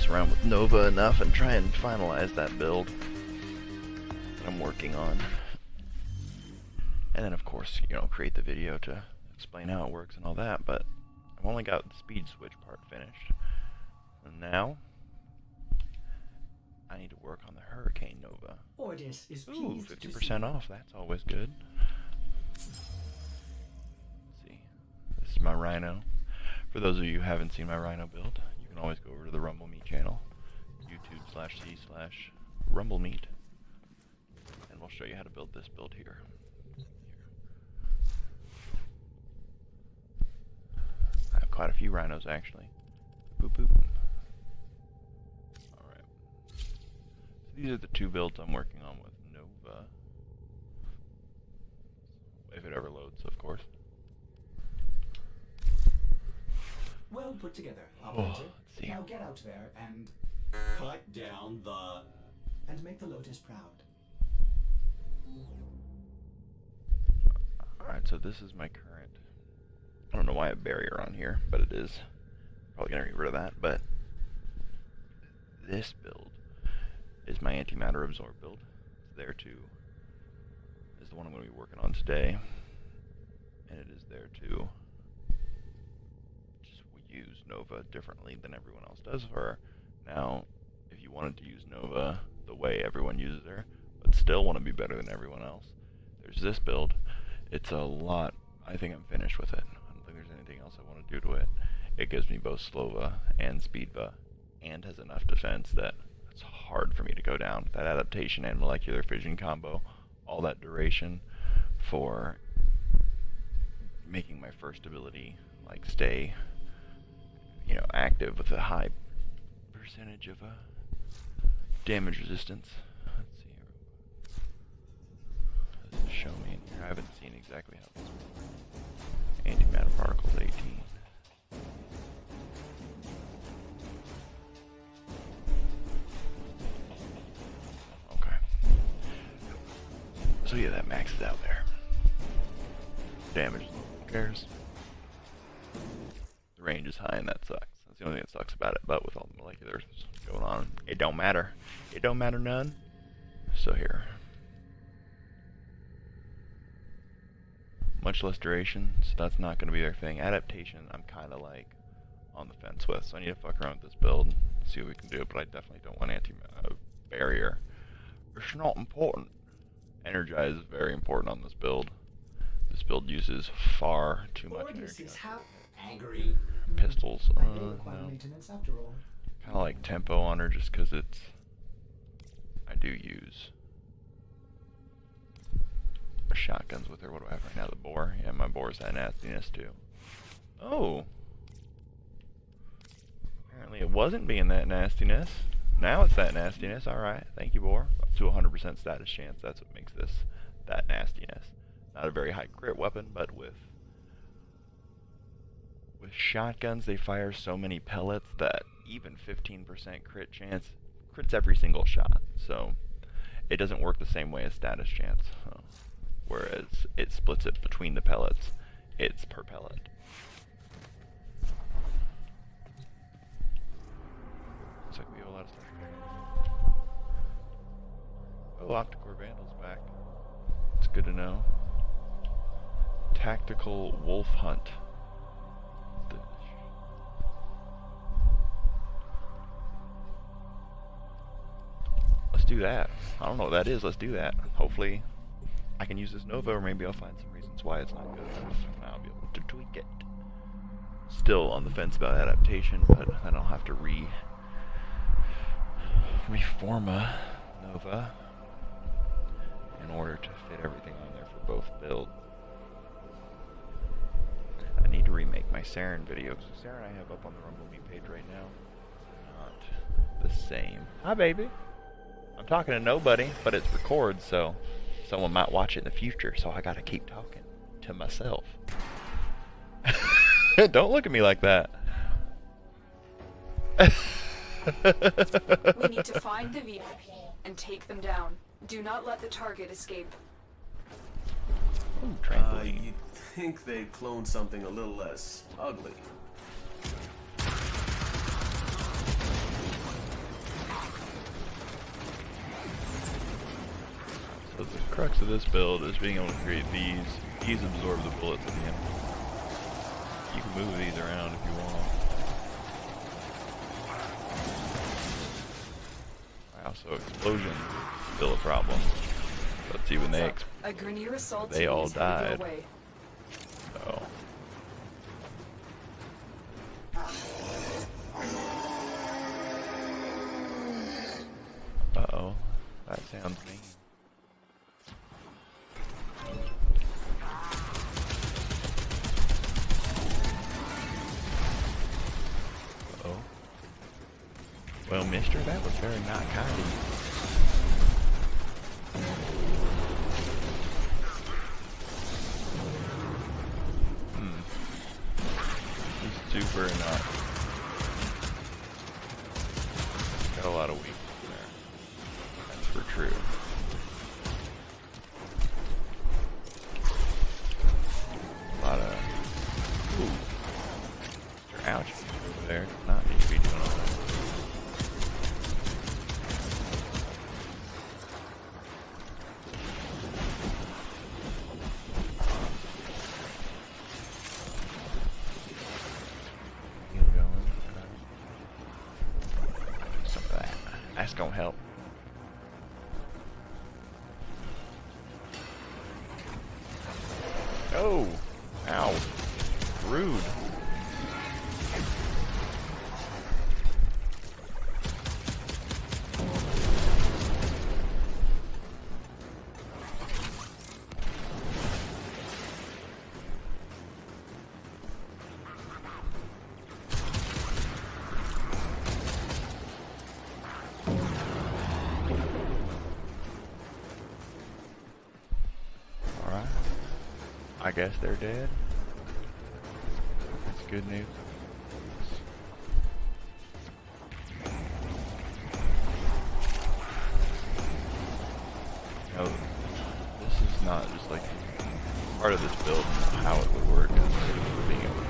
mess around with Nova enough and try and finalize that build that I'm working on. And then of course, you know, create the video to explain how it works and all that, but I've only got the speed switch part finished. And now I need to work on the Hurricane Nova. Ordis is Ooh, pleased 50% off, that's always good. Let's see. This is my Rhino. For those of you who haven't seen my Rhino build, you can always go over to the Rumble Meat channel, YouTube/C/Rumble Meat, and we'll show you how to build this build here. I have quite a few rhinos actually. Boop boop. Alright. So these are the two builds I'm working on with Nova. If it ever loads, of course. well put together, operator. Let's see. Now get out there and Cut down the... and make the Lotus proud. Alright, so this is my current... I don't know why I have a barrier on here, but it is. Probably gonna get rid of that, but... This build is my antimatter absorb build. It's there too. Is the one I'm going to be working on today. And it is there to just use Nova differently than everyone else does her. Now, if you wanted to use Nova the way everyone uses her, but still want to be better than everyone else, there's this build. It's a lot. I think I'm finished with it. I don't think there's anything else I want to do to it. It gives me both Slova and Speedva, and has enough defense that it's hard for me to go down. That adaptation and molecular fission combo, all that duration for making my first ability like stay, you know, active with a high percentage of damage resistance. Let's see here. Does it show me in here? I haven't seen exactly how this works. Antimatter particles 18. Okay. So yeah, that maxes out there. Damage, who cares? The range is high and that sucks. That's the only thing that sucks about it, but with all the moleculars going on, it don't matter. It don't matter none. So here. Much less duration, so that's not going to be their thing. Adaptation, I'm kind of like on the fence with, so I need to fuck around with this build, see what we can do, but I definitely don't want barrier. It's not important. Energize is very important on this build. This build uses far too much Ordis energy. is Angry. Pistols, I may no. require maintenance after all. Kind of like tempo on her just because it's... I do use shotguns with her. What do I have right now? The boar? Yeah, my boar's that nastiness too. Oh! Apparently it wasn't being that nastiness. Now it's that nastiness. Alright, thank you, boar. Up to 100% status chance. That's what makes this that nastiness. Not a very high crit weapon, but with shotguns they fire so many pellets that even 15% crit chance crits every single shot. So it doesn't work the same way as status chance. Whereas it splits it between the pellets. It's per pellet. Looks like we have a lot of stuff. Oh, Opticore Vandal's back. It's good to know. Tactical Wolf Hunt. Let's do that. I don't know what that is. Let's do that. Hopefully I can use this Nova, or maybe I'll find some reasons why it's not good enough, and I'll be able to tweak it. Still on the fence about adaptation, but then I'll have to reform a Nova in order to fit everything on there for both builds. I need to remake my Saren videos. Saren I have up on the Rumble Me page right now. Not the same. Hi, baby. I'm talking to nobody, but it's records, so someone might watch it in the future, so I gotta keep talking to myself. Don't look at me like that. We need to find the VIP and take them down. Do not let the target escape. Ooh, trampoline. You'd think they'd clone something a little less ugly. So the crux of this build is being able to create these. These absorb the bullets at the end. You can move these around if you want. Wow, so explosions is still a problem. Let's see when A Grenier assault they team all is headed your died. way. Oh. Uh-oh. That sounds mean. Uh-oh. Well, mister, that was very not kind of you. He's super not. Got a lot of weakness there. That's for true. A lot of. Ooh. Ouch. Over there. Does not need to be doing all that. Some of that. That's gonna help. Oh! Ow. Rude. Alright. I guess they're dead. That's good news. No, this is not just like part of this build, how it would work. Is being able to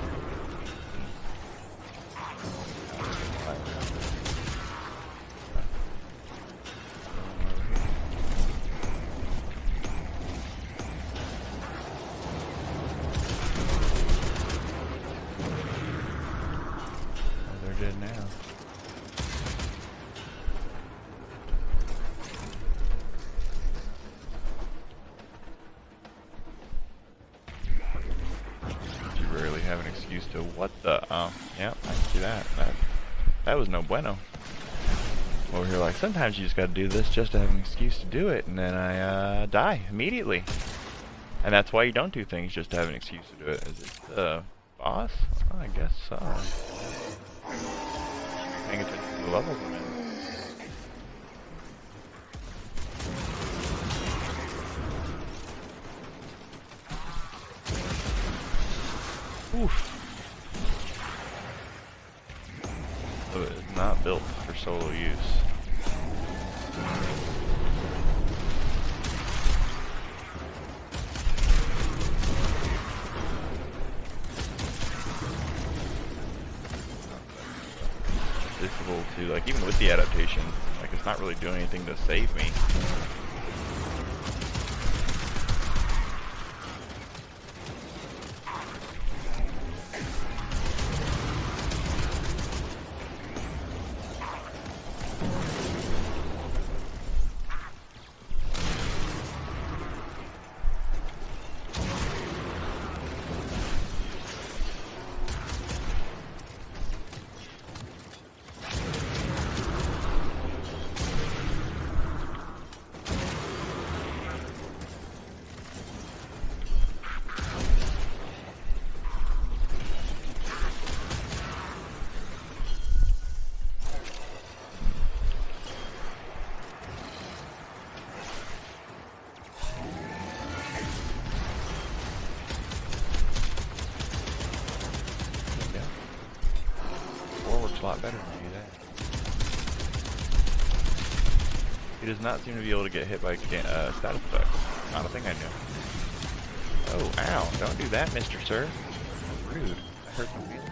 they're dead now. You rarely have an excuse to what the yeah, I can see that. That was no bueno. Over here like sometimes you just gotta do this just to have an excuse to do it, and then I die immediately. And that's why you don't do things just to have an excuse to do it. Is it the boss? Oh, I guess so. Paying attention to the levels I'm in. Oof. So it is not built for solo use. Difficult to, like, even with the adaptation, like, it's not really doing anything to save me. A lot better than do that. He does not seem to be able to get hit by status effects. Not a thing I knew. Oh, ow. Don't do that, Mr. Sir. That's rude. That hurts my feelings.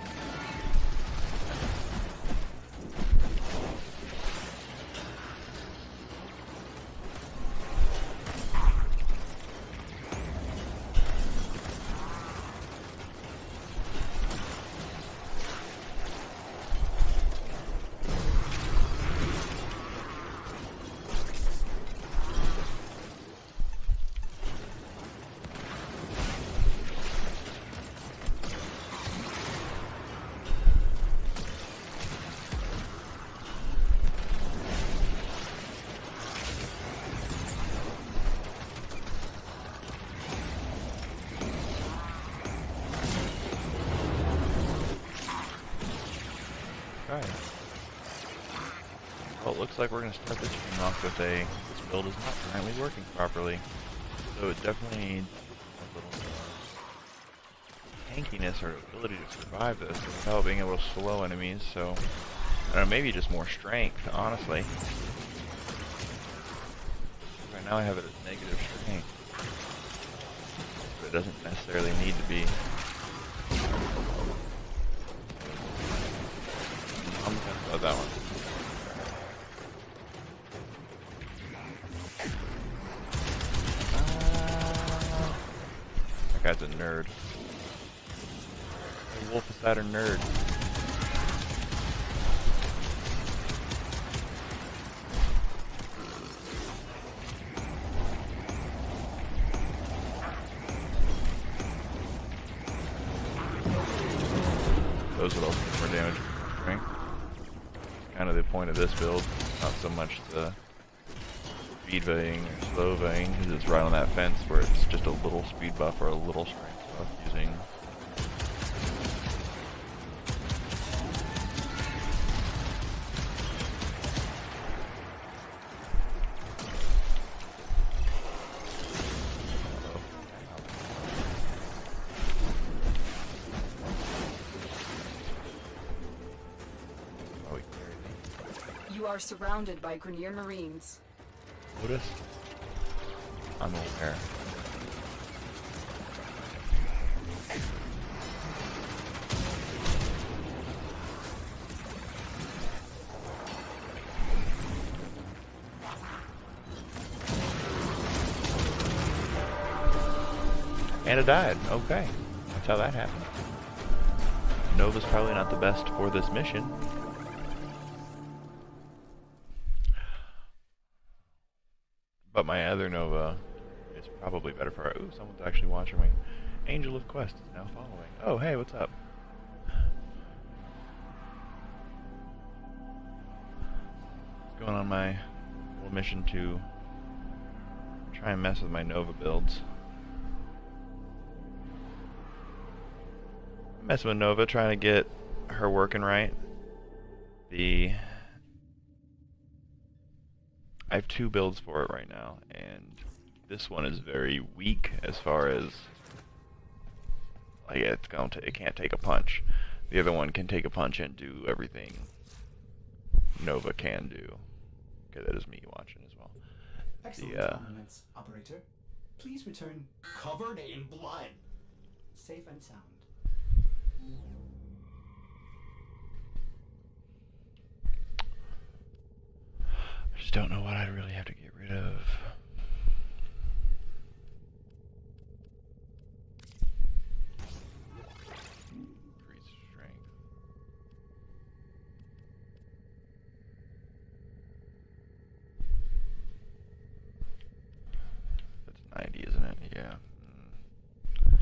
Well, it looks like we're going to start this game off with this build is not currently working properly. So it definitely needs a little more tankiness or ability to survive this without being able to slow enemies, so I don't know, maybe just more strength, honestly. Right now I have it as negative strength, but it doesn't necessarily need to be. I'm gonna about that one. That guy's a nerd. A Wolf of Saturn nerd. Those would also do more damage from strength. Kind of the point of this build, not so much the speed veying or slow veying, because it's right on that fence where it's just a little speed buff or a little strength buff using. You are surrounded by Grenier Marines. Lotus? I'm aware. And it died. Okay. That's how that happened. Nova's probably not the best for this mission. But my other Nova is probably better for her. Ooh, someone's actually watching me. Angel of Quest is now following. Oh, hey, what's up? Going on my little mission to try and mess with my Nova builds. Messing with Nova, trying to get her working right. I have two builds for it right now, and this one is very weak as far as like it can't take a punch. The other one can take a punch and do everything Nova can do. Okay, that is me watching as well. Excellent armaments, operator. Please return Covered in blood. safe and sound. I just don't know what I'd really have to get rid of. Increase strength. That's 90, isn't it? Yeah. Not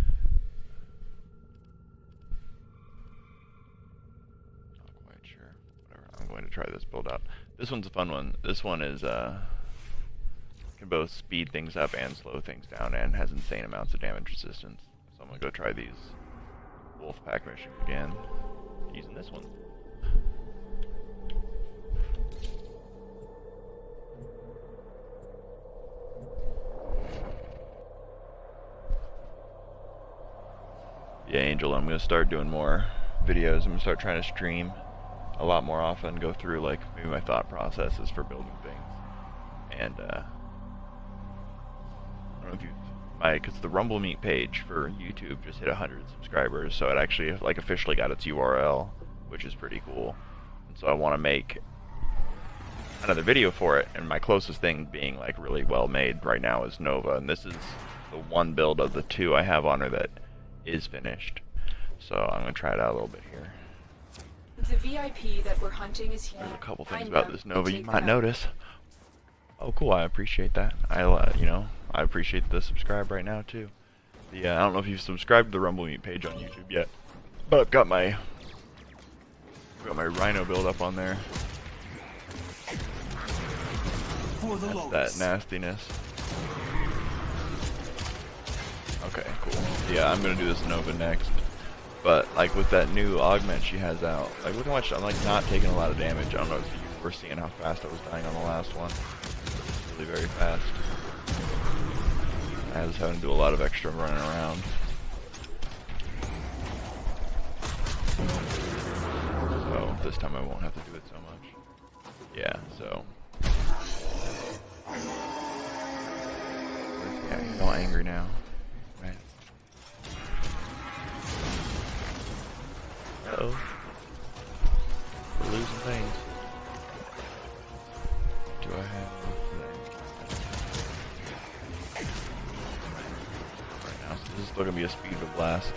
quite sure. Whatever. I'm going to try this build out. This one's a fun one. This one is can both speed things up and slow things down, and has insane amounts of damage resistance. So I'm gonna go try these Wolfpack missions again, using this one. Yeah, Angel, I'm gonna start doing more videos. I'm gonna start trying to stream a lot more often, go through like maybe my thought processes for building things, and I don't know if because the Rumble Meet page for YouTube just hit 100 subscribers, so it actually like officially got its URL, which is pretty cool. And so I want to make another video for it, and my closest thing being like really well made right now is Nova, and this is the one build of the two I have on her that is finished. So I'm gonna try it out a little bit here. The VIP that we're hunting is here. There's a couple things Find about them this Nova and you take might them out. notice. Oh, cool! I appreciate that. I appreciate the subscribe right now too. I don't know if you've subscribed to the Rumble Meet page on YouTube yet, but I've got my Rhino build up on there. For the That's Lotus. that nastiness. Okay, cool. Yeah, I'm gonna do this Nova next. But like with that new augment she has out, like look how much I'm like not taking a lot of damage. I don't know if you We're seeing how fast I was dying on the last one. Really very fast. I was having to do a lot of extra running around. So this time I won't have to do it so much. Yeah, so. Yeah, he's all angry now. Right. Uh-oh. We're losing things. Do I have right now? So this is still gonna be a speed of blast.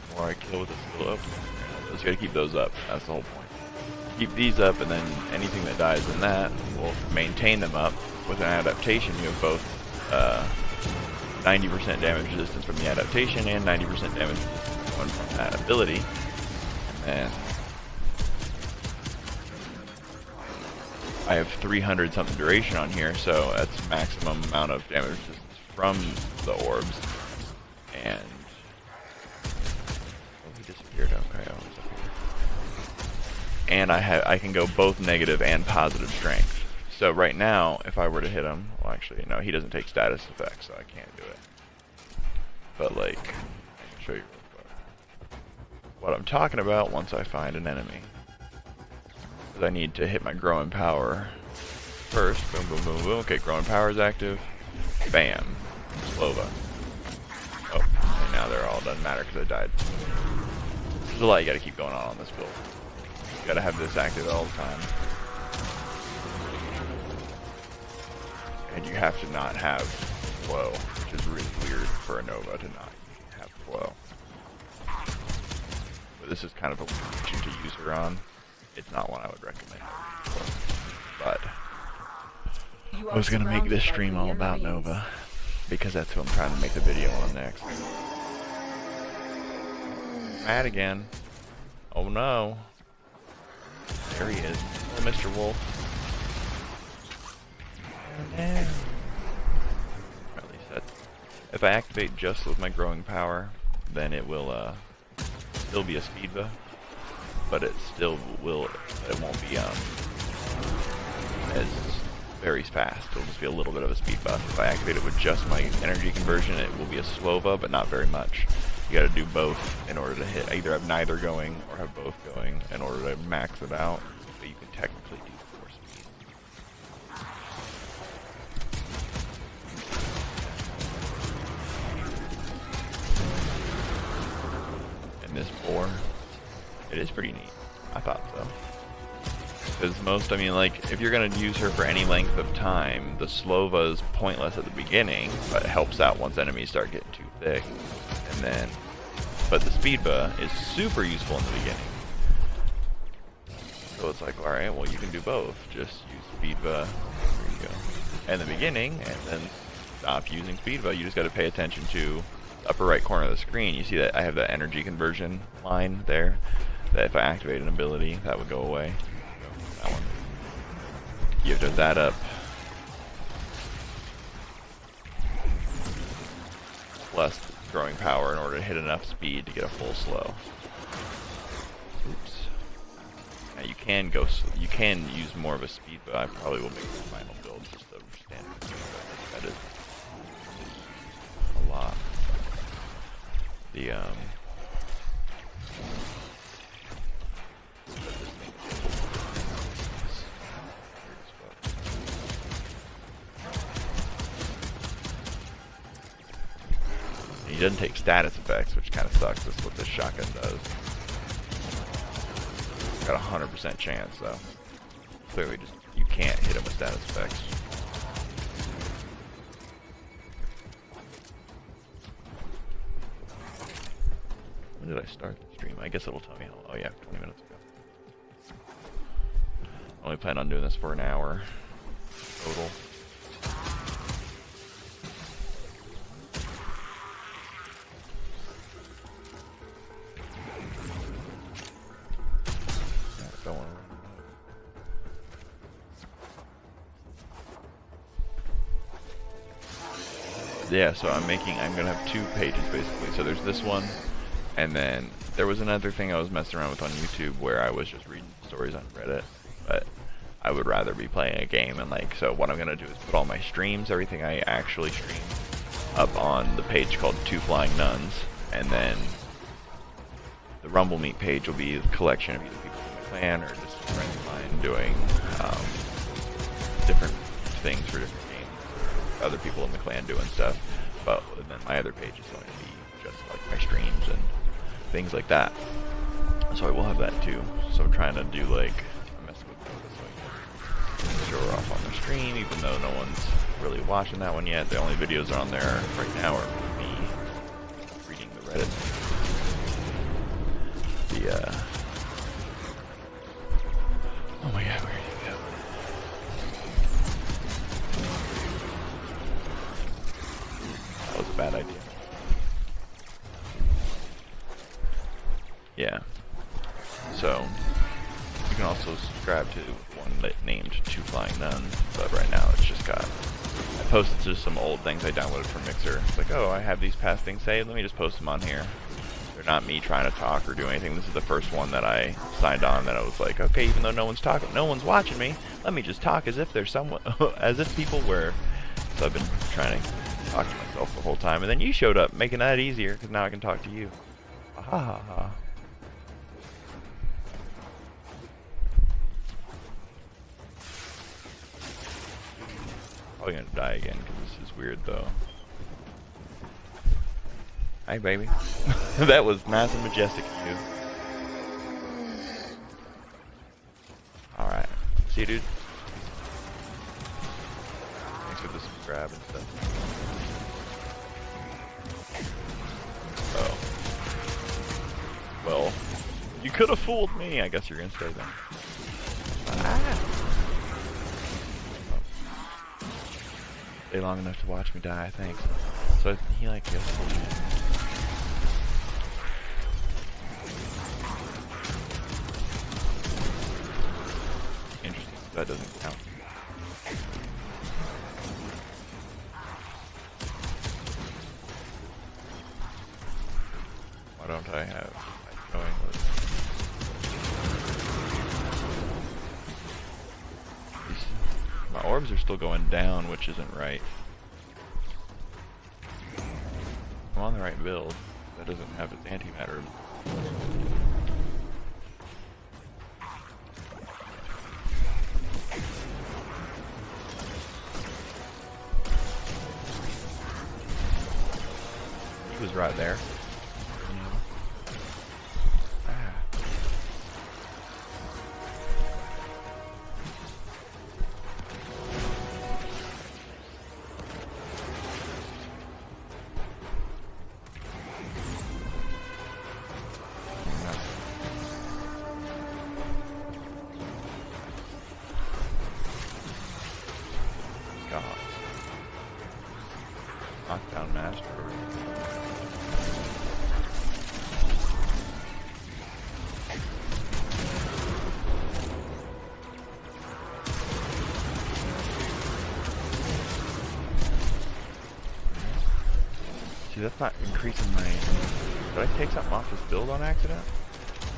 The more I kill with the skill up, just gotta keep those up. That's the whole point. Keep these up, and then anything that dies in that will maintain them up. With an adaptation, you have both 90% damage resistance from the adaptation and 90% damage resistance coming from that ability. And then I have 300 something duration on here, so that's maximum amount of damage resistance from the orbs. And oh, he disappeared. Okay, oh, he's up here. And I can go both negative and positive strength. So right now, if I were to hit him, well, actually, no, he doesn't take status effects, so I can't do it. But like, I can show you real quick what I'm talking about once I find an enemy. Because I need to hit my growing power first. Boom, boom, boom, boom. Okay, growing power is active. Bam. Slova. Oh, okay, now they're all, doesn't matter because I died. There's a lot you gotta keep going on this build. You gotta have this active all the time. And you have to not have flow, which is really weird for a Nova to not have flow. But this is kind of a location to use her on. It's not one I would recommend. But I was gonna make this stream all about Nova because that's who I'm trying to make the video on next. Mad again. Oh no. There he is. Oh, Mr. Wolf. At least that. If I activate just with my growing power, then it will still be a speed buff, but it still will. It won't be as very fast. It'll just be a little bit of a speed buff. If I activate it with just my energy conversion, it will be a Slova, but not very much. You got to do both in order to hit. Either have neither going or have both going in order to max it out. But you can technically do 4 speed. This 4, it is pretty neat. I thought so. Because most, I mean, like, if you're going to use her for any length of time, the Slova is pointless at the beginning, but it helps out once enemies start getting too thick. And then, but the Speedba is super useful in the beginning. So it's like, alright, well, you can do both. Just use Speedba, there you go, in the beginning, and then stop using Speedba. You just got to pay attention to upper right corner of the screen. You see that I have that energy conversion line there, that if I activate an ability, that would go away. So, that one. You have to have that up. Plus growing power in order to hit enough speed to get a full slow. Oops. Now you can go, you can use more of a speed, but I probably will make the final build just the standard. That is a lot. The he doesn't take status effects, which kind of sucks. That's what this shotgun does. Got a 100% chance, though. Clearly, just you can't hit him with status effects. When did I start the stream? I guess it'll tell me how. Oh yeah, 20 minutes ago. I only plan on doing this for an hour total. Don't want to run yeah, so I'm gonna have 2 pages basically. So there's this one, and then there was another thing I was messing around with on YouTube where I was just reading stories on Reddit, but I would rather be playing a game. And like, so what I'm gonna do is put all my streams, everything I actually stream, up on the page called TwoFlyingNuns, and then the Rumble Meet page will be a collection of either people from the clan or just friends of mine doing different things for different games, or other people in the clan doing stuff. But then my other page is going to be just like my streams and things like that. So I will have that too. So I'm trying to do like, I'm messing with this so I can show her off on the stream, even though no one's really watching that one yet. The only videos on there right now are me reading the Reddit. Oh my god, where did you go? That was a bad idea. Yeah. So, you can also subscribe to one named TwoFlyingNuns, but right now it's just got, I posted just some old things I downloaded from Mixer. It's like, oh, I have these past things saved, let me just post them on here. They're not me trying to talk or do anything. This is the first one that I signed on that I was like, okay, even though no one's talking, no one's watching me, let me just talk as if there's someone, as if people were. So I've been trying to talk to myself the whole time, and then you showed up, making that easier, because now I can talk to you. Ha ha ha. Probably gonna die again, because this is weird though. Hi, baby. That was nice and majestic of you. Alright. See you, dude. Thanks for the subscribe and stuff. Oh. Well, you could have fooled me. I guess you're gonna stay there. Ah. Stay long enough to watch me die, thanks. So he like gets interesting, that doesn't count. Why don't I have knowing my orbs are still going down, which isn't right. I'm on the right build. That doesn't have its antimatter. He was right there. Knockdown master. See, that's not increasing my... Did I take something off this build on accident?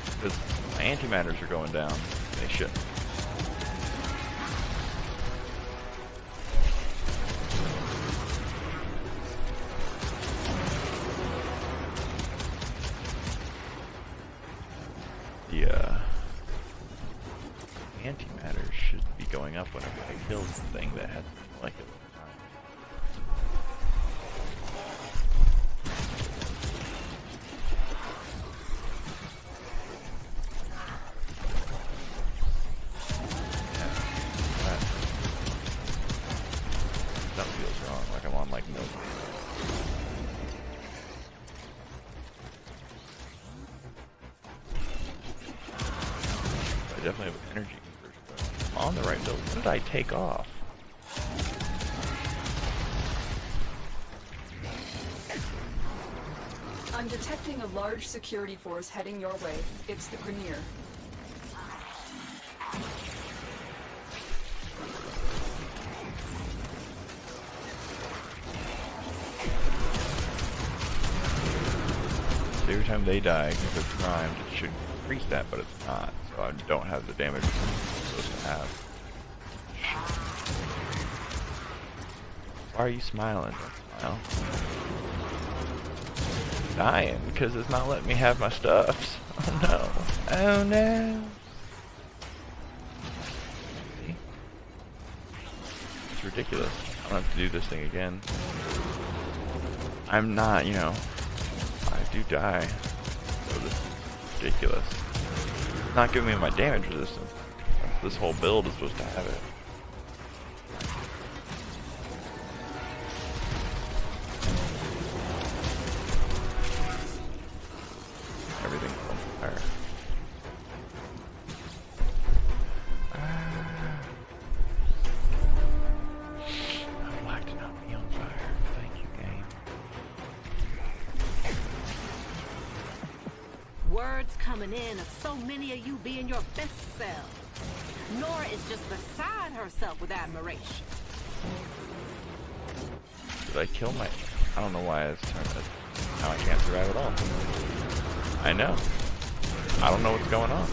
Because my antimatters are going down. They shouldn't. The antimatter should be going up whenever I kill the thing that has like it. Something feels wrong, like I'm on like milk. I definitely have an energy conversion. I'm on the right build. What did I take off? I'm detecting a large security force heading your way. It's the Grenier. every time they die because it's primed, it should increase that, but it's not. So I don't have the damage I'm supposed to have. Why are you smiling? Don't smile. Dying because it's not letting me have my stuffs. Oh no. Oh no. See? It's ridiculous. I don't have to do this thing again. I'm not, you know, I do die. So this is ridiculous. It's not giving me my damage resistance. This whole build is supposed to have it. Everything's on fire. I would like to not be on fire. Thank you, game. Words coming in of so many of you being your best selves. Nora is just beside herself with admiration. Did I kill my... I don't know why it's turned that. Now I can't survive at all. I know. I don't know what's going on.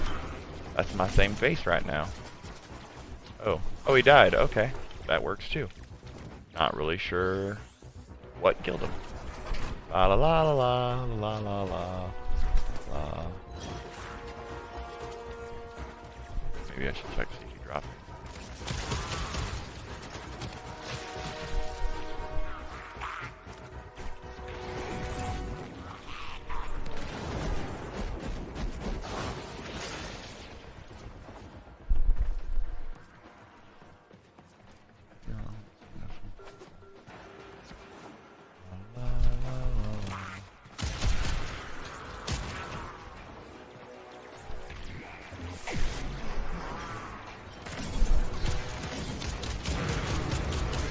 That's my same face right now. Oh. Oh, he died. Okay. That works too. Not really sure what killed him. La la la la la la la la. Maybe I should check to see if he dropped it.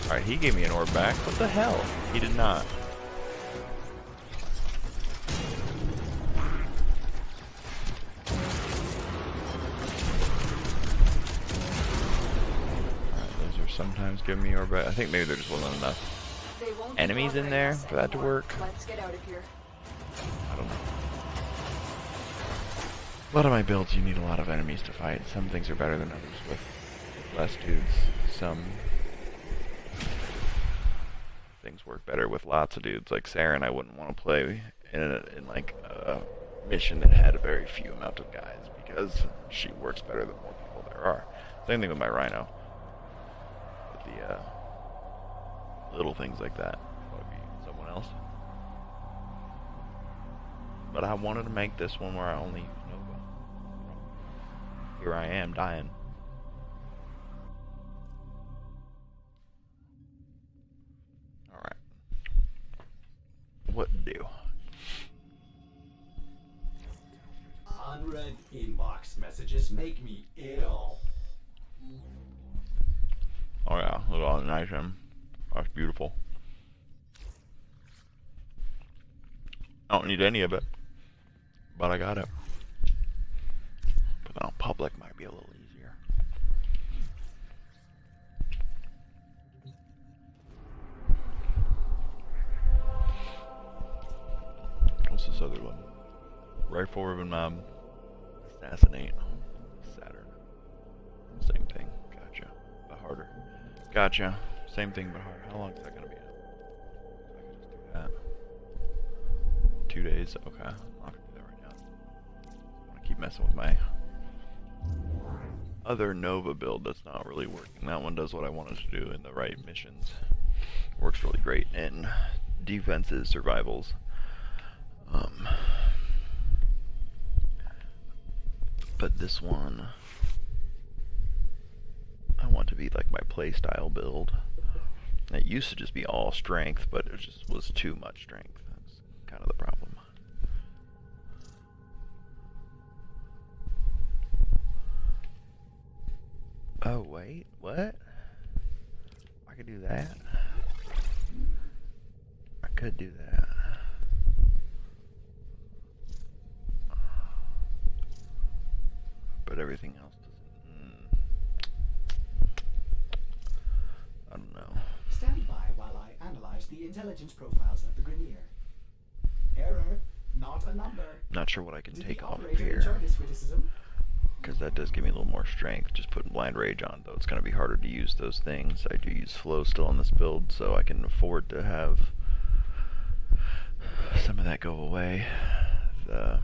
Alright, he gave me an orb back. What the hell? He did not. Alright, those are sometimes giving me orb back. I think maybe there just wasn't enough They won't be enemies in bothering there us for that to anymore. work. Let's get out of here. I don't know. A lot of my builds, you need a lot of enemies to fight. Some things are better than others with less dudes. Some things work better with lots of dudes. Like Saren, I wouldn't want to play in like a mission that had a very few amount of guys because she works better the more people there are. Same thing with my Rhino. With the little things like that. Would be someone else. But I wanted to make this one where I only use Nova. Here I am dying. Alright. What to do? Unread inbox messages make me ill. Oh yeah, look at all the nice him. That's beautiful. I don't need any of it, but I got it. Put that on public might be a little easier. What's this other one? Rifle ribbon mob. Assassinate. Saturn. Same thing. Gotcha. But harder. Gotcha. Same thing but harder. How long is that gonna be? I can just do that. 2 days. Okay. I'm not gonna do that right now. I wanna keep messing with my other Nova build that's not really working. That one does what I wanted to do in the right missions. Works really great in defenses, survivals. But this one, I want to be like my playstyle build. It used to just be all strength, but it just was too much strength. That's kind of the problem. Oh wait, what? I could do that. I could do that. But everything else doesn't. I don't know. Stand by while I analyze the intelligence profiles of the Grenier. Error, not a number. Not sure what I can Did take the off of operator here, enjoy this criticism? because that does give me a little more strength. Just putting blind rage on, though, it's going to be harder to use those things. I do use flow still on this build, so I can afford to have some of that go away. The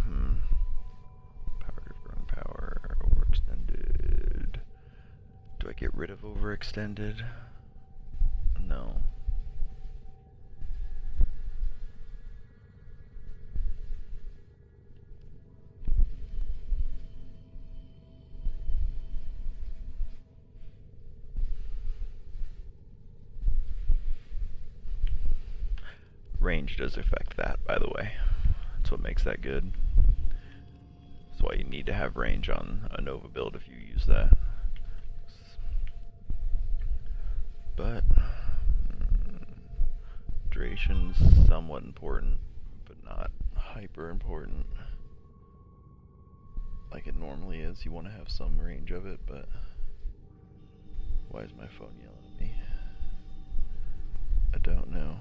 power to growing power, overextended. Do I get rid of overextended? No. Range does affect that, by the way. That's what makes that good. That's why you need to have range on a Nova build if you use that. But duration's somewhat important, but not hyper important like it normally is. You want to have some range of it, but why is my phone yelling at me? I don't know.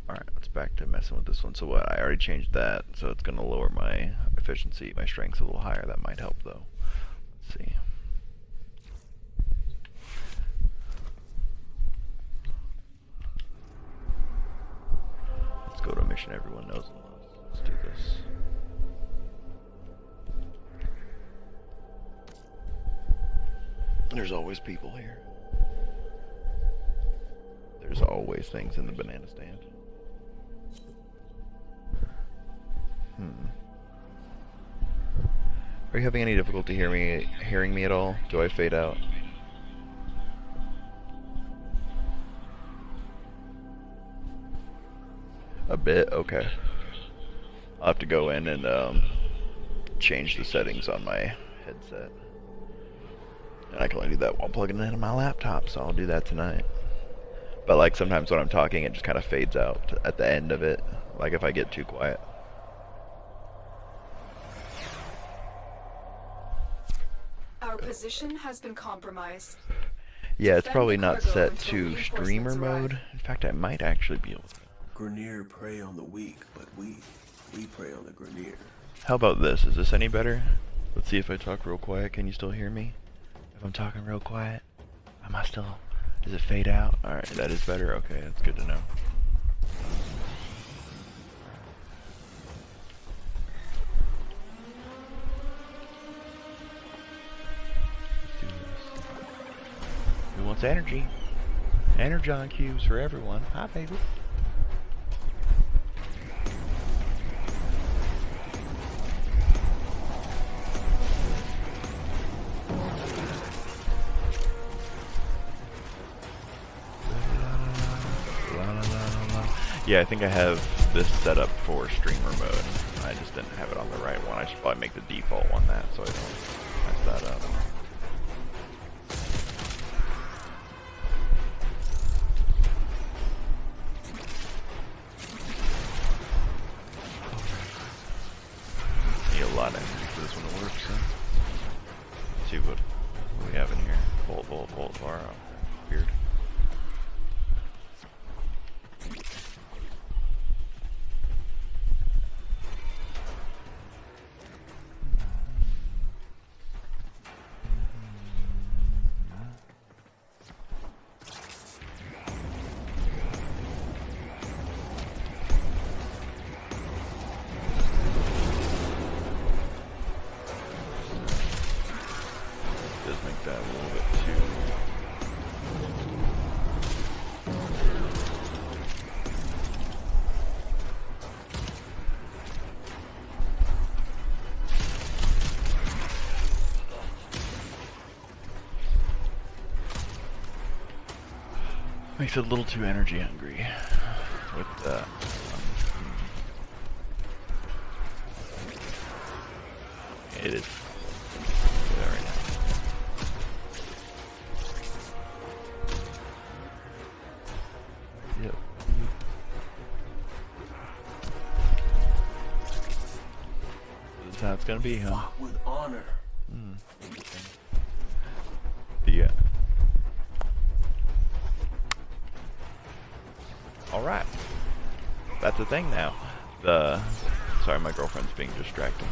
Alright, let's back to messing with this one. So what, I already changed that, so it's gonna lower my efficiency. My strength's a little higher. That might help though. Let's see. Let's go to a mission everyone knows and loves. Let's do this. There's always people here. There's always things in the banana stand. Are you having any difficulty hearing me at all? Do I fade out? A bit? Okay. I'll have to go in and change the settings on my headset. And I can only do that while plugging it into my laptop, so I'll do that tonight. But like sometimes when I'm talking, it just kind of fades out at the end of it, like if I get too quiet. Our position has been compromised. Yeah, it's Defend probably the not cargo set until to reinforcements streamer arrive. mode. In fact, I might actually be able to. Grenier prey on the weak, but we prey on the Grenier. How about this? Is this any better? Let's see if I talk real quiet. Can you still hear me? If I'm talking real quiet, am I still... Does it fade out? Alright, that is better. Okay, that's good to know. Let's do this. Who wants energy? Energon cubes for everyone. Hi, baby. Yeah, I think I have this set up for streamer mode. I just didn't have it on the right one. I should probably make the default one that so I don't mess that up. Need a lot of energy for this one to work, so. Let's see what we have in here. Bolt, bar. Weird. Does make that a little bit too... Makes it a little too energy hungry with the... It is... Very nice. Yep. This is how it's gonna be, huh? Fought with honor. The Alright. That's a thing now. Sorry, my girlfriend's being distracting.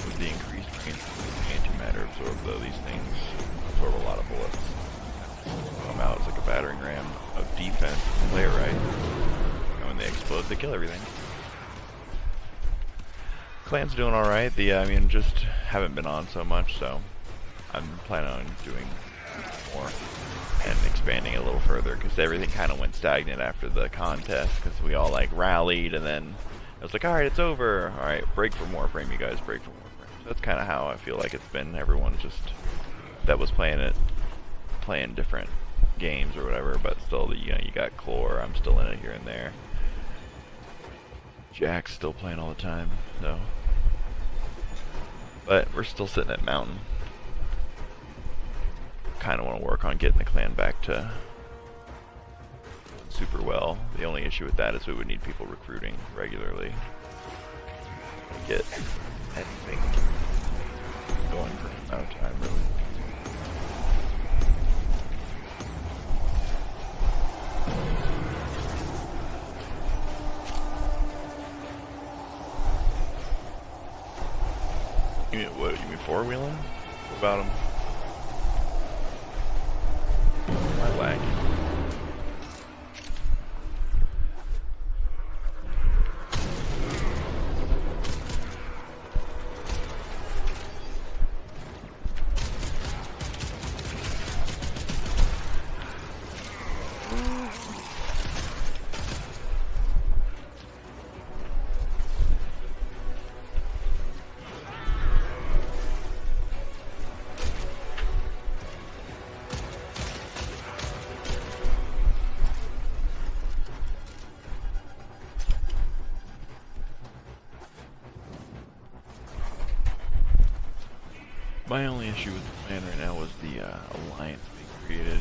With the increased range of antimatter absorb, though, these things absorb a lot of bullets. Come out as like a battering ram of defense. Play it right. And when they explode, they kill everything. Clan's doing alright. I mean, just haven't been on so much, so I'm planning on doing more and expanding a little further, because everything kind of went stagnant after the contest, because we all like rallied, and then I was like, alright, it's over. Alright, break for more frame, you guys, break for more frame. So that's kind of how I feel like it's been. Everyone just that was playing different games or whatever, but still, you got Chlor. I'm still in it here and there. Jack's still playing all the time, so. But we're still sitting at Mountain. Kind of want to work on getting the clan back to super well. The only issue with that is we would need people recruiting regularly to get anything going for an amount of time, really. What, you mean four-wheeling? What about him? My lag. My only issue with the plan right now was the alliance being created.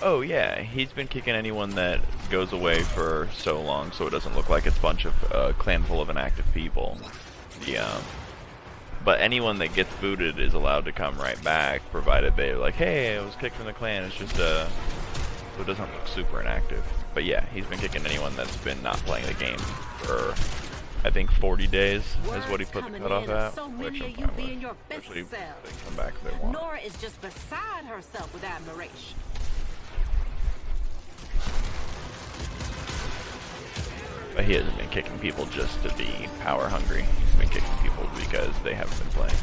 Oh yeah, he's been kicking anyone that goes away for so long, so it doesn't look like it's a bunch of clan full of inactive people. But anyone that gets booted is allowed to come right back, provided they're like, hey, I was kicked from the clan. It's just so it doesn't look super inactive. But yeah, he's been kicking anyone that's been not playing the game for, I think, 40 days is what he put the cutoff at. So Which many I'm of you fine being with. your best Especially if selves. they come back if they want. Nora is just beside herself with admiration. But he hasn't been kicking people just to be power hungry. He's been kicking people because they haven't been playing.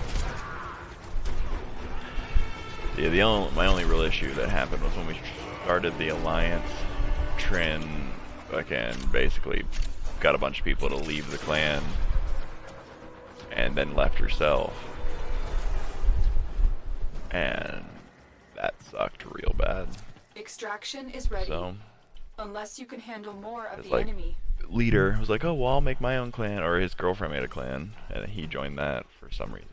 Yeah, my only real issue that happened was when we started the alliance. Trin fucking basically got a bunch of people to leave the clan and then left herself. And that sucked real bad. Extraction is ready. So, Unless you can handle more of it's the like, enemy. leader was like, oh, well, I'll make my own clan, or his girlfriend made a clan, and he joined that for some reason.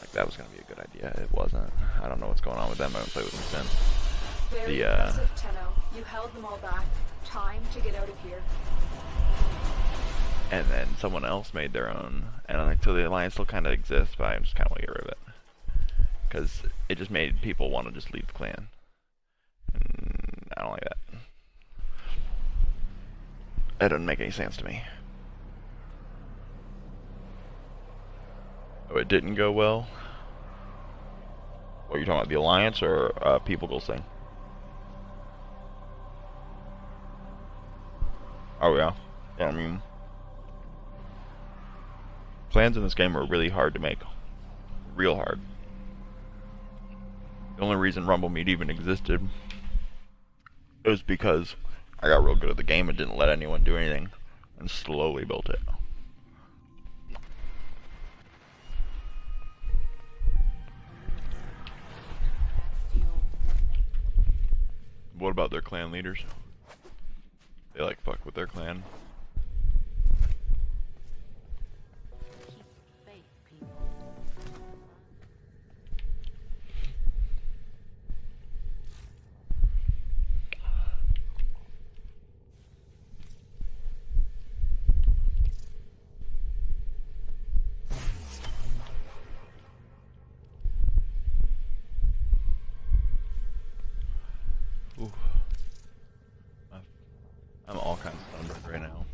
Like that was gonna be a good idea. It wasn't. I don't know what's going on with them. I haven't played with them since. Very impressive, Tenno. You held them all back. Time to get out of here. And then someone else made their own, and like, so the alliance still kind of exists, but I just kind of want to get rid of it because it just made people want to just leave the clan. And I don't like that. That doesn't make any sense to me. Oh, it didn't go well? What are you talking about, the alliance or people go sing? Oh yeah. Yeah, I mean, plans in this game are really hard to make. Real hard. The only reason Rumble Meat even existed was because I got real good at the game and didn't let anyone do anything, and slowly built it. What about their clan leaders? They like fuck with their clan. Keep faith, people. Ooh. I'm all kinds of sunburned right now.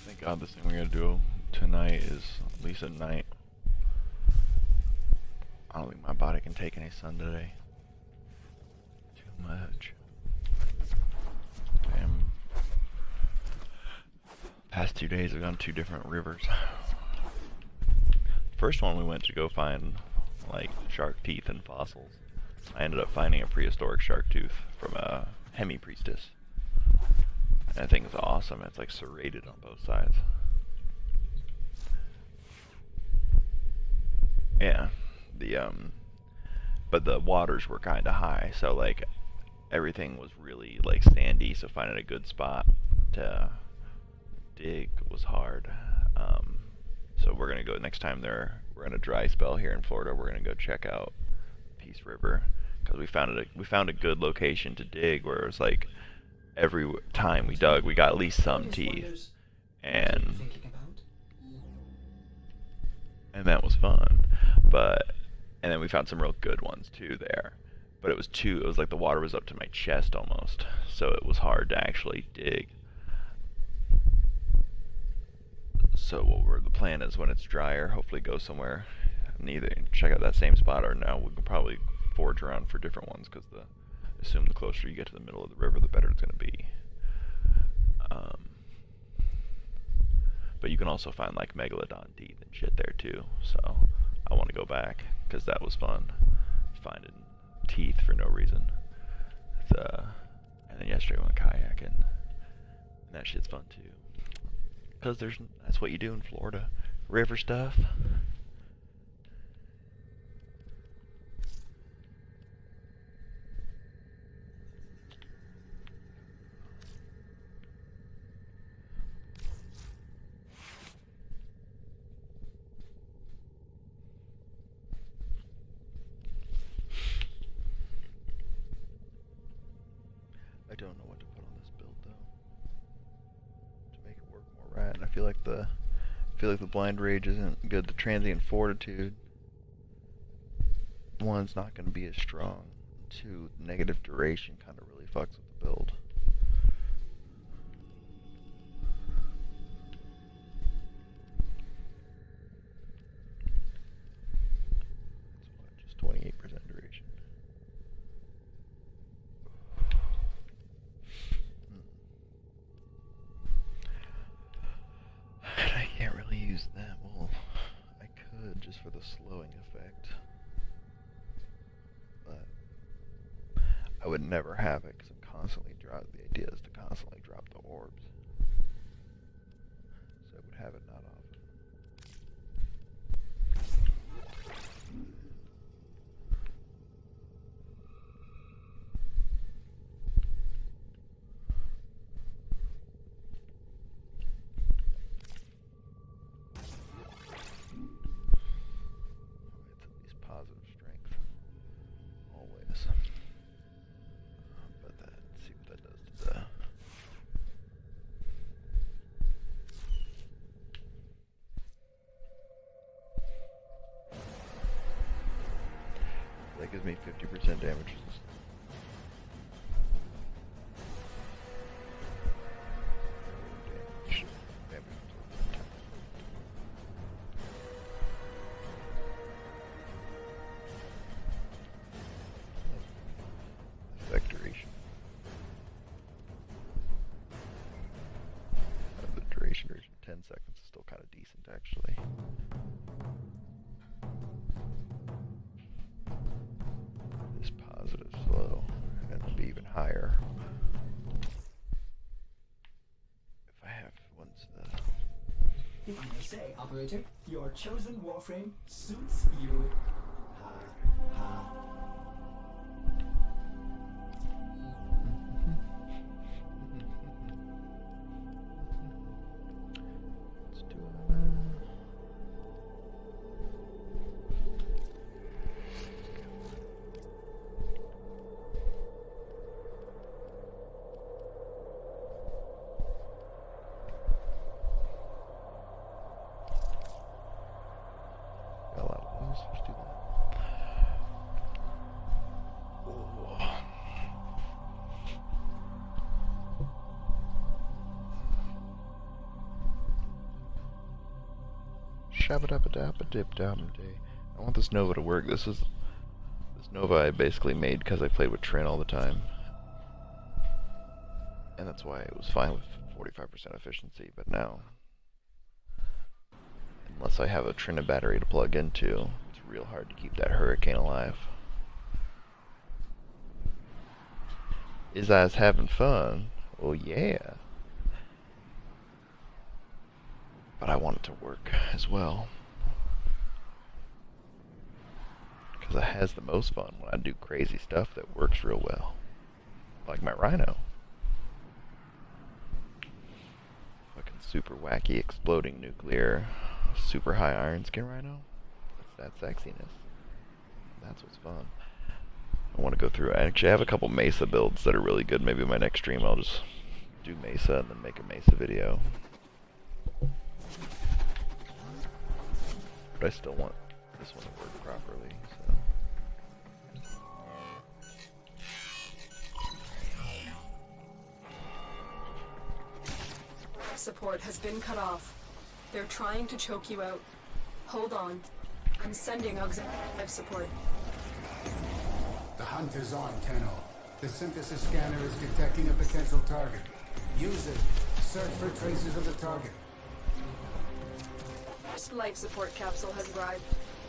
Thank God this thing we're gonna do tonight is at least at night. I don't think my body can take any sun today. Too much. Damn. Past 2 days I've gone 2 different rivers. First one we went to go find like shark teeth and fossils. I ended up finding a prehistoric shark tooth from a Hemi priestess. And I think it's awesome. It's like serrated on both sides. Yeah. But the waters were kind of high, so like everything was really like sandy, so finding a good spot to dig was hard. So we're gonna go next time we're in a dry spell here in Florida. We're gonna go check out Peace River because we found a good location to dig where it was like every time we dug, we got at least some teeth, and that was fun. And then we found some real good ones too there. But it was like the water was up to my chest almost, so it was hard to actually dig. So the plan is when it's drier, hopefully go somewhere and either check out that same spot, or now we can probably forage around for different ones, because assume the closer you get to the middle of the river, the better it's going to be. But you can also find like megalodon teeth and shit there too, so I want to go back because that was fun, finding teeth for no reason. And then yesterday we went kayaking, and that shit's fun too, because that's what you do in Florida, river stuff. I don't know what to put on this build though to make it work more right. And I feel like the blind rage isn't good. The transient fortitude one's not going to be as strong. 2, negative duration kind of really fucks with the build. Just 28% duration. I can't really use that. Well, I could just for the slowing effect, but I would never have it because I'm constantly the idea is to constantly drop the orbs, so I would have it not often. It's at least positive strength, always. But let's see what that does to the... That gives me 50% damage. Effect duration. The duration 10 seconds is still kind of decent actually. This positive slow, and it'll be even higher if I have once the... If I may say, operator, your chosen warframe suits you. Ha ha. Let's do it. Got a lot of those. Let's do that. I want this Nova to work. This Nova I basically made because I played with Trin all the time. And that's why it was fine with 45% efficiency, but now, unless I have a Trin battery to plug into, it's real hard to keep that Hurricane alive. Is I was having fun? Oh yeah. But I want it to work as well. Because it has the most fun when I do crazy stuff that works real well. Like my Rhino. Fucking super wacky, exploding nuclear, super high iron skin Rhino. That's that sexiness. That's what's fun. I want to go through. I actually have a couple Mesa builds that are really good. Maybe in my next stream I'll just do Mesa and then make a Mesa video. But I still want this one to work properly, so. Support has been cut off. They're trying to choke you out. Hold on. I'm sending auxiliary life support. The hunt is on, Tenno. The synthesis scanner is detecting a potential target. Use it. Search for traces of the target. First life support capsule has arrived.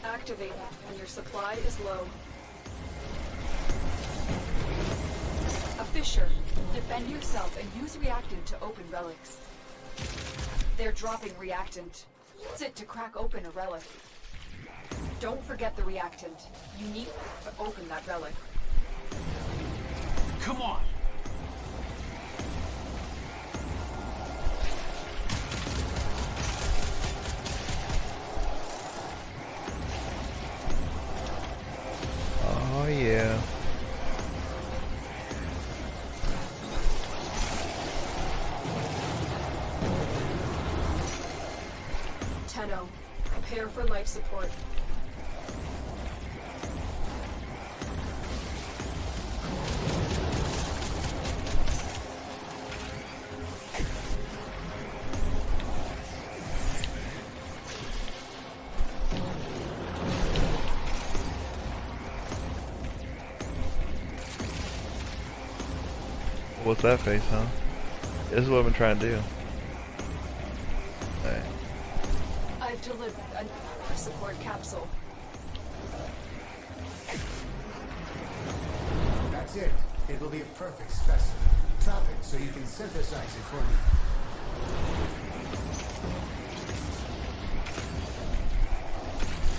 Activate when your supply is low. A fissure. Defend yourself and use reactant to open relics. They're dropping reactant. Use it to crack open a relic. Don't forget the reactant. You need to open that relic. Come on! Oh yeah. Tenno, prepare for life support. What's that face, huh? This is what I've been trying to do. Hey. I've delivered a support capsule. That's it. It will be a perfect specimen. Chop it so you can synthesize it for me.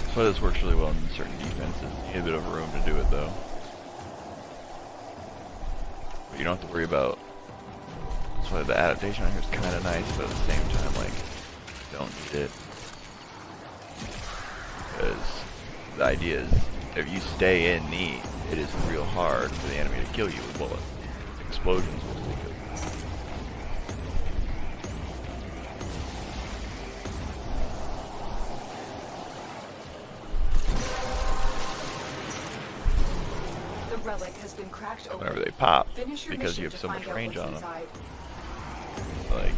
That's why this works really well in certain defenses. You need a bit of room to do it though. But you don't have to worry about. That's why the adaptation on here is kind of nice, but at the same time, like, you don't need it. Because the idea is, if you stay in knee, it is real hard for the enemy to kill you with bullets. Explosions will still kill you. The relic has been cracked open. Whenever they pop, Finish your because you mission have so to much find out range what's on them. inside. Like,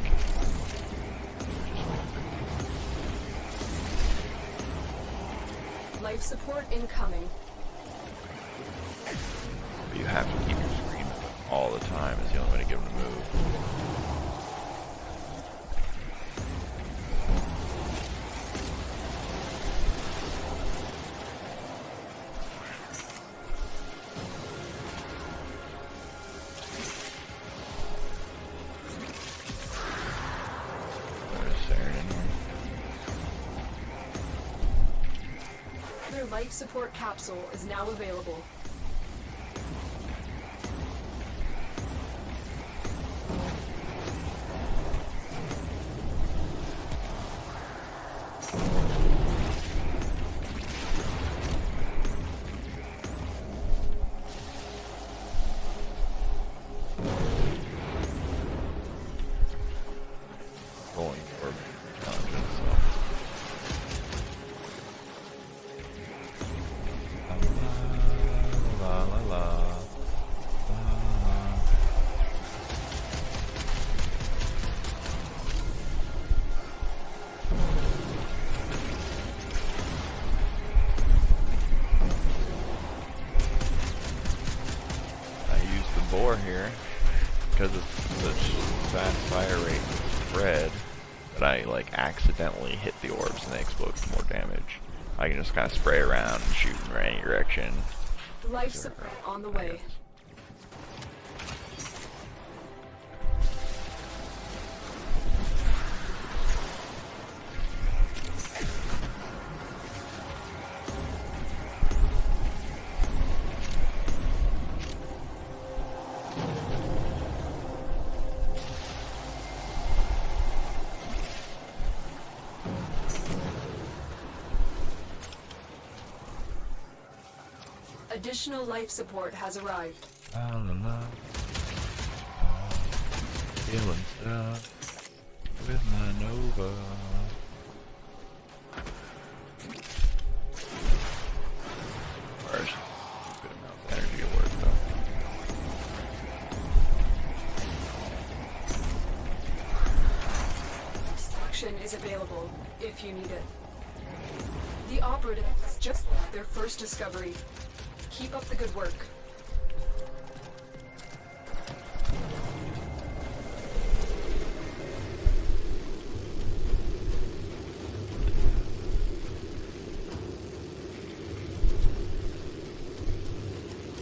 Life support incoming. but you have to keep your screen all the time. Is the only way to get them to move. Their life support capsule is now available. Going for intelligence, so. before here, because it's such fast fire rate spread, that I like accidentally hit the orbs and they explode for more damage. I can just kind of spray around and shoot in any direction. Life support on the way. Additional life support has arrived. I don't know. Killing stuff with my Nova. Requires a good amount of energy to work though. Action is available if you need it. The operative is just their first discovery. Keep up the good work.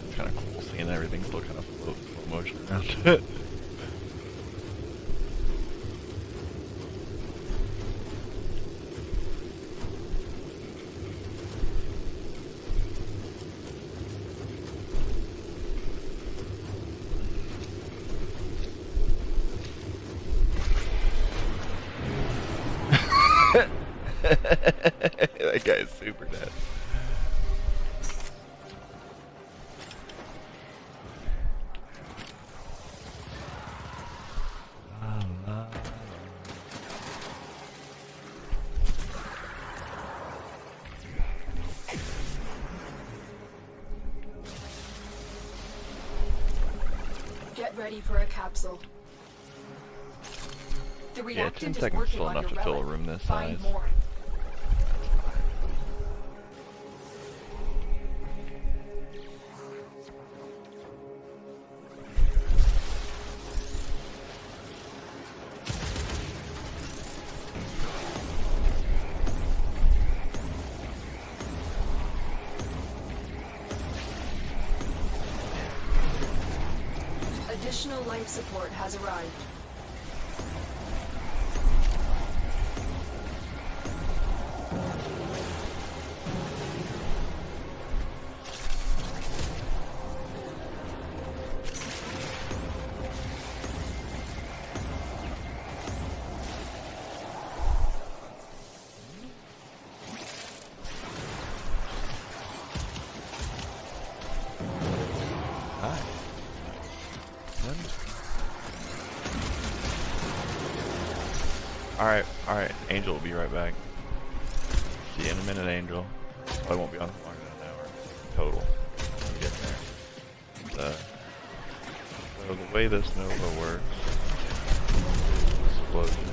It's kind of cool seeing everything still kind of float in slow motion around it. That guy is super dead. Get ready for a capsule. The Yeah, 10 reactant is seconds working still on enough your to fill a relic. room this Find size. more. Additional life support has arrived. Hi. Alright, Angel will be right back. See you in a minute, Angel. I won't be on longer than an hour total when we get there. So the way this Nova works is explosion.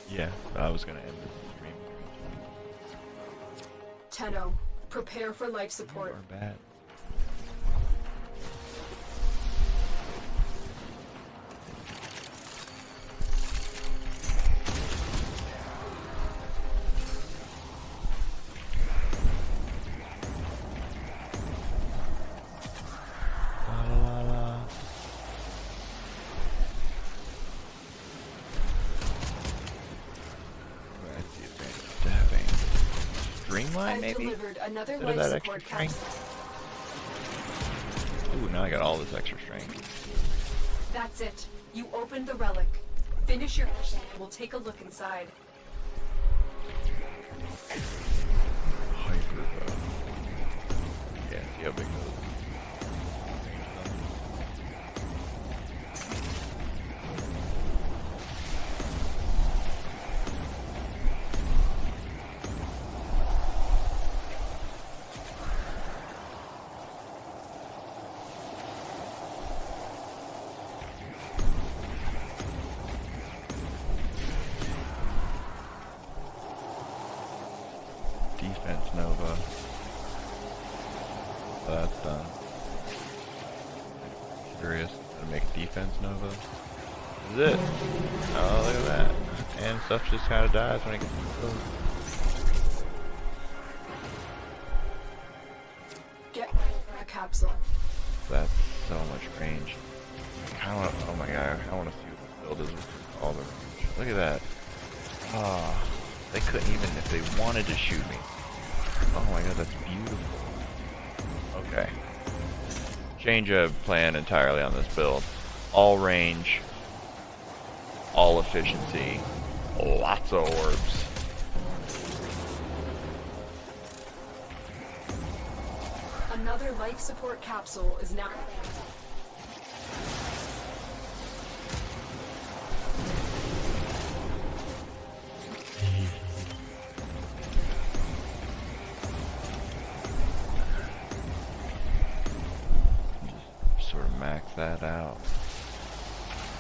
Yeah, I was gonna end this stream. Tenno, prepare for life support. Or bad. La la la. That's the advantage to having streamline, I've maybe? delivered another Instead of life that extra support strength. capsule. Ooh, now I got all this extra strength. That's it. You opened the relic. Finish your mission and we'll take a look inside. Hyper bow. Yeah, see how big those. defense Nova. So that's done. Curious how to make a defense Nova. This is it. Oh, look at that. And stuff just kind of dies when it gets killed. Get a capsule. That's so much range. I want. Oh my god! I want to see what this build is with all the range. Look at that. Ah, they couldn't even if they wanted to shoot me. Oh my god, that's beautiful. Okay. Change of plan entirely on this build. All range, all efficiency, lots of orbs. Another life support capsule is now. Sort of max that out.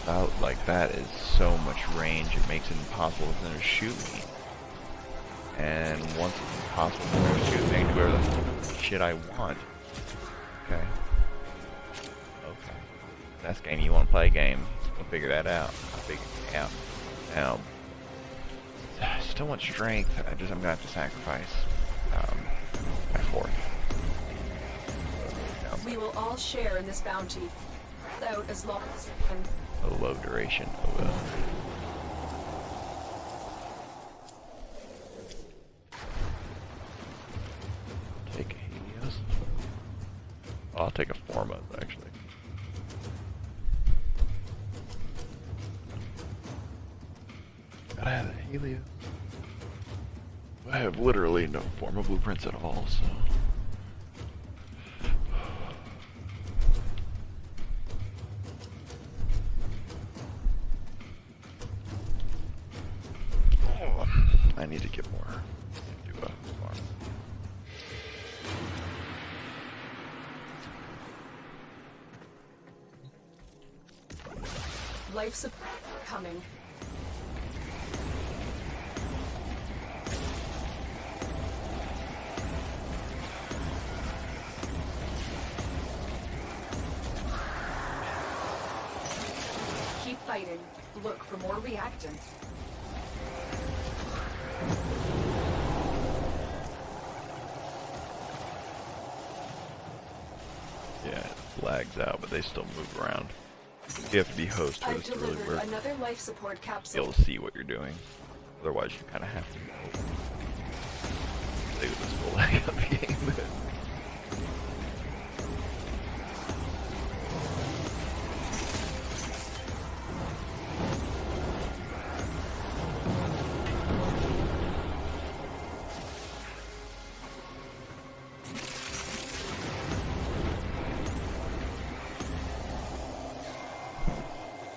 About like that is so much range, it makes it impossible for them to shoot me. And once it's impossible for them to shoot me, I can do whatever the shit I want. Okay. Okay. That's a game you want to play a game. We'll figure that out. I'll figure it out. Now, I still want strength. I'm gonna have to sacrifice my fourth. We will all share in this bounty. Out as long as A low duration of take a Helios. Oh, I'll take a 4 month actually. Gotta have a Helios. I have literally no form of blueprints at all, so. I need to get more. Do a farm. life support coming. Keep fighting. Look for more reactants. Yeah, it lags out, but they still move around. You have to be host for I've this to really delivered work. another life support Be capsule. able to see what you're doing. Otherwise, you kind of have to stay with this full lag of the game.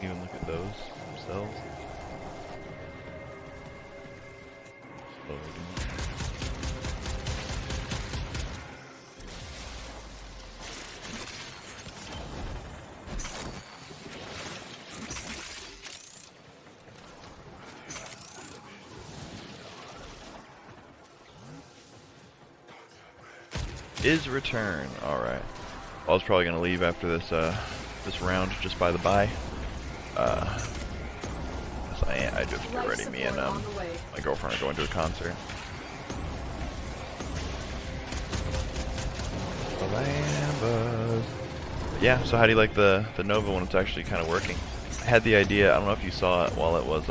Even look at those themselves. Slowly doing. Is return. All right. I was probably gonna leave after this this round, just by the by. I just get ready. Me and my girlfriend are going to a concert. Yeah. So how do you like the Nova when it's actually kind of working? I had the idea. I don't know if you saw it while it was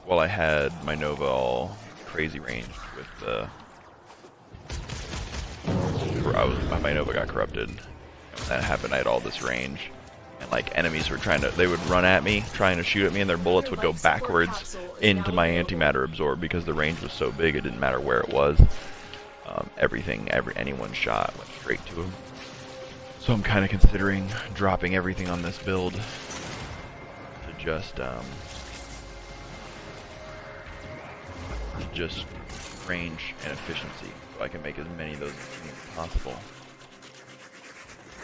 while I had my Nova all crazy ranged with the. My Nova got corrupted. And when that happened, I had all this range. And like enemies were they would run at me, trying to shoot at me, and their bullets would go backwards into my antimatter absorb because the range was so big, it didn't matter where it was. Anyone's shot went straight to him. So I'm kind of considering dropping everything on this build to just range and efficiency, so I can make as many of those as possible.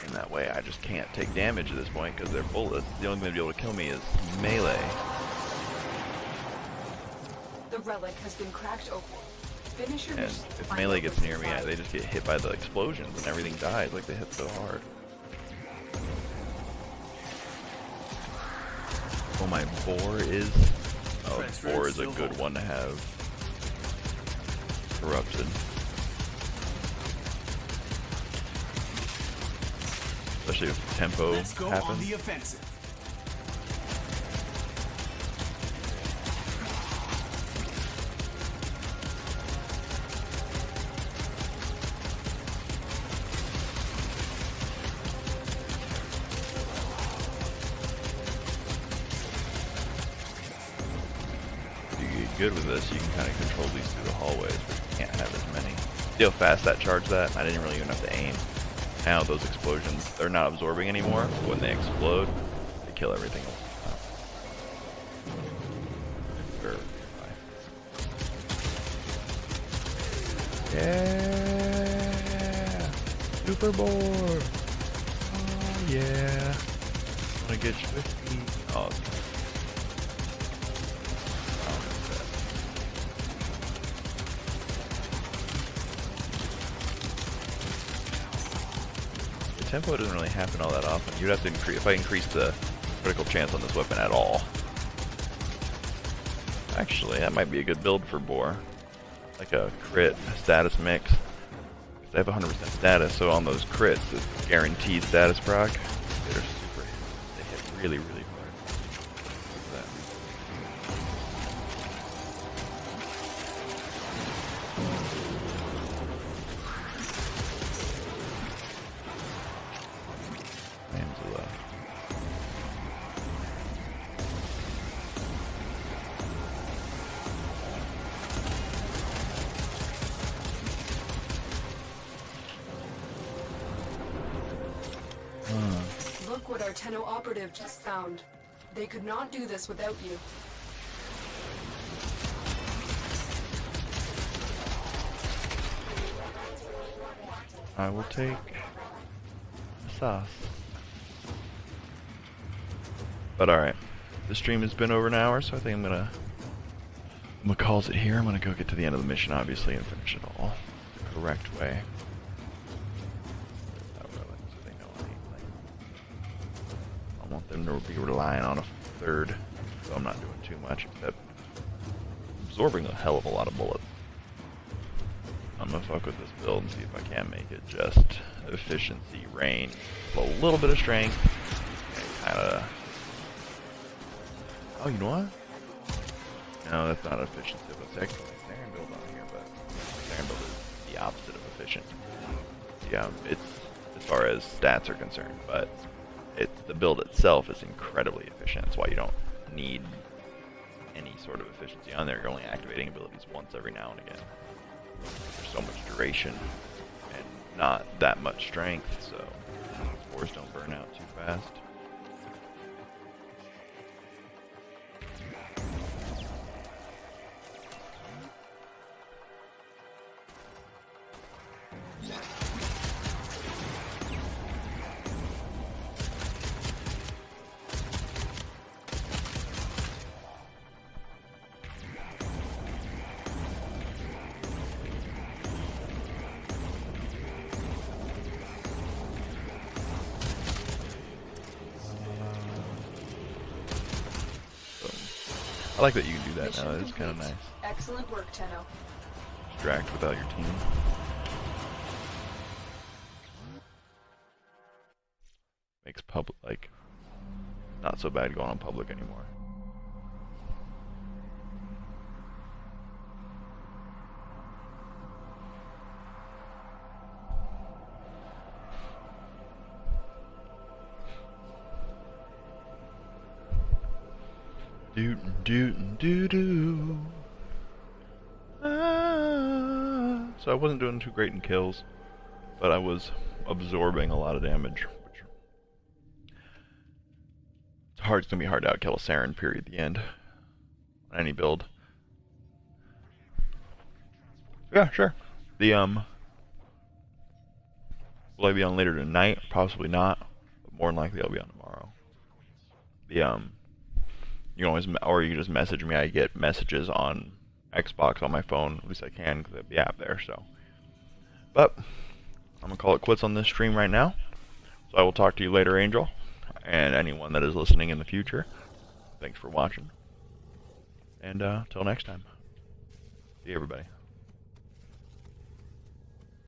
And that way I just can't take damage at this point because their bullets, the only thing to be able to kill me is melee. The relic has been cracked open. Finish your And mission. if Find melee out gets what's near me, inside. they just get hit by the explosions and everything dies. Like they hit so hard. Oh, my boar is. Oh, Transferred boar is a still good hold. one to have. Corrupted. Especially if tempo Let's go on happens. the offensive. If you get good with this, you can kind of control these through the hallways, but you can't have as many. See how fast that charged that? I didn't really even have to aim. Now those explosions, they're not absorbing anymore. But when they explode, they kill everything else. Yeah! Super boar! Oh yeah! Wanna get swifty? Oh, it's the tempo doesn't really happen all that often. You'd have to increase, if I increase the critical chance on this weapon at all. Actually, that might be a good build for boar. Like a crit status mix. 'Cause they have 100% status, so on those crits, it's guaranteed status proc. They're super. They hit really, really hard. Look at that. Angela. Look what our Tenno operative just found. They could not do this without you. I will take the sauce. But alright. The stream has been over an hour, so I think I'm gonna calls it here. I'm gonna go get to the end of the mission, obviously, and finish it all the correct way. I want them to be relying on a third, so I'm not doing too much except absorbing a hell of a lot of bullets. I'm gonna fuck with this build and see if I can make it just efficiency, range, a little bit of strength, and kinda... Oh, you know what? No, that's not efficiency. It's actually Saren build on here, but Saren build is the opposite of efficient. Yeah, it's as far as stats are concerned, but the build itself is incredibly efficient. That's why you don't need any sort of efficiency on there. You're only activating abilities once every now and again. There's so much duration and not that much strength, so spores don't burn out too fast. I like that you can do that Mission now. It's kind of complete. nice. Excellent work, Tenno. Distract without your team. Makes public, like, not so bad going on public anymore. Doot doot doo doo. So I wasn't doing too great in kills, but I was absorbing a lot of damage. Which it's hard. It's gonna be hard to outkill a Saren. Period. The end. On any build. Yeah, sure. The will I be on later tonight? Possibly not. But more than likely I'll be on tomorrow. The you can always, or you can just message me. I get messages on Xbox on my phone. At least I can because I have the app there. So, but I'm gonna call it quits on this stream right now. So I will talk to you later, Angel, and anyone that is listening in the future. Thanks for watching, and till next time. See you, everybody.